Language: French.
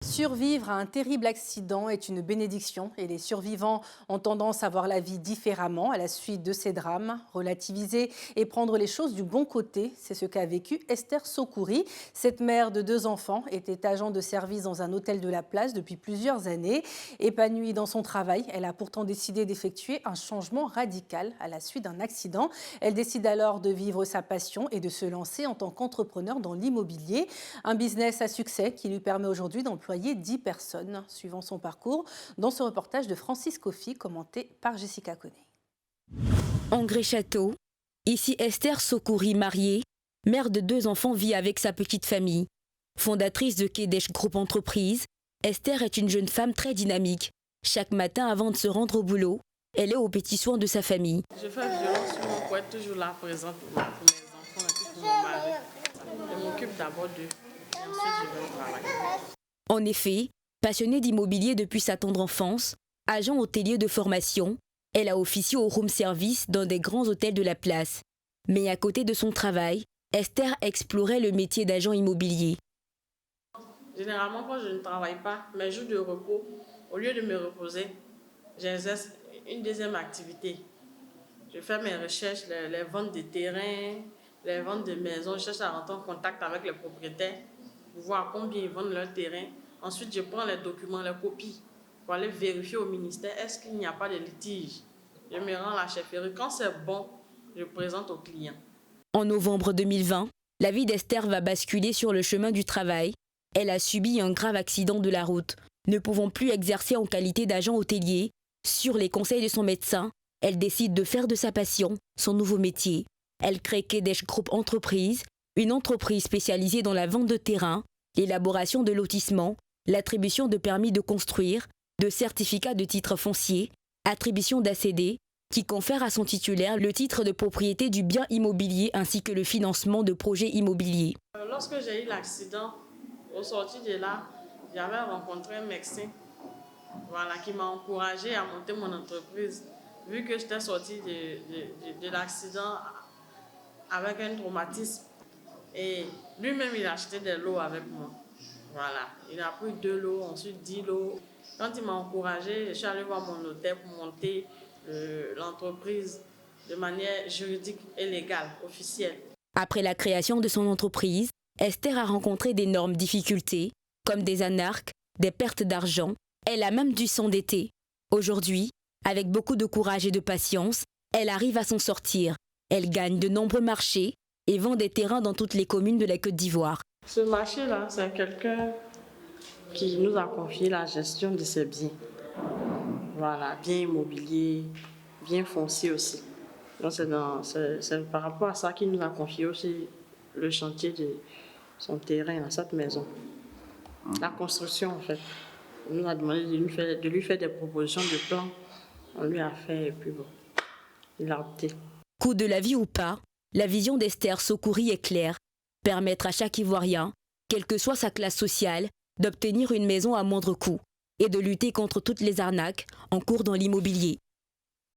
Survivre à un terrible accident est une bénédiction et les survivants ont tendance à voir la vie différemment à la suite de ces drames. Relativiser et prendre les choses du bon côté, c'est ce qu'a vécu Esther Sokouri. Cette mère de 2 enfants était agent de service dans un hôtel de la place depuis plusieurs années. Épanouie dans son travail, elle a pourtant décidé d'effectuer un changement radical à la suite d'un accident. Elle décide alors de vivre sa passion et de se lancer en tant qu'entrepreneur dans l'immobilier. Un business à succès qui lui permet aujourd'hui d'employer 10 personnes, suivant son parcours, dans ce reportage de Francis Kofi, commenté par Jessica Koné. Engré Château, ici Esther Sokouri, mariée, mère de 2 enfants, vit avec sa petite famille. Fondatrice de Kedesh Group Entreprise, Esther est une jeune femme très dynamique. Chaque matin, avant de se rendre au boulot, elle est aux petits soins de sa famille. Je fais violence sur mon poids, toujours là présente pour mes enfants et puis pour mon mari. Je m'occupe d'abord d'eux et ensuite je vais au travail. En effet, passionnée d'immobilier depuis sa tendre enfance, agent hôtelier de formation, elle a officié au room service dans des grands hôtels de la place. Mais à côté de son travail, Esther explorait le métier d'agent immobilier. Généralement, quand je ne travaille pas, mes jours de repos, au lieu de me reposer, j'exerce une deuxième activité. Je fais mes recherches, les ventes de terrains, les ventes de maisons. Je cherche à rentrer en contact avec les propriétaires pour voir combien ils vendent leur terrain. Ensuite, je prends les documents, les copies pour aller vérifier au ministère est-ce qu'il n'y a pas de litige. Je me rends à la chefferie. Quand c'est bon, je présente au client. En novembre 2020, la vie d'Esther va basculer sur le chemin du travail. Elle a subi un grave accident de la route. Ne pouvant plus exercer en qualité d'agent hôtelier, sur les conseils de son médecin, elle décide de faire de sa passion son nouveau métier. Elle crée Kedesh Group Entreprise, une entreprise spécialisée dans la vente de terrain, l'élaboration de lotissements, l'attribution de permis de construire, de certificats de titre foncier, attribution d'ACD, qui confère à son titulaire le titre de propriété du bien immobilier ainsi que le financement de projets immobiliers. Lorsque j'ai eu l'accident, au sortir de là, j'avais rencontré un médecin qui m'a encouragé à monter mon entreprise. Vu que j'étais sortie de l'accident avec un traumatisme, et lui-même il a acheté des lots avec moi. Il a pris 2 lots, ensuite 10 lots. Quand il m'a encouragé, je suis allée voir mon notaire pour monter l'entreprise de manière juridique et légale, officielle. Après la création de son entreprise, Esther a rencontré d'énormes difficultés, comme des anarques, des pertes d'argent. Elle a même dû s'endetter. Aujourd'hui, avec beaucoup de courage et de patience, elle arrive à s'en sortir. Elle gagne de nombreux marchés et vend des terrains dans toutes les communes de la Côte d'Ivoire. Ce marché-là, c'est quelqu'un qui nous a confié la gestion de ses biens. Bien immobilier, bien foncier aussi. Donc c'est par rapport à ça qu'il nous a confié aussi le chantier de son terrain, dans cette maison. La construction, en fait. On nous a demandé de lui faire des propositions de plans. On lui a fait et puis bon, il a opté. Coût de la vie ou pas, la vision d'Esther Sokouri est claire. Permettre à chaque Ivoirien, quelle que soit sa classe sociale, d'obtenir une maison à moindre coût et de lutter contre toutes les arnaques en cours dans l'immobilier.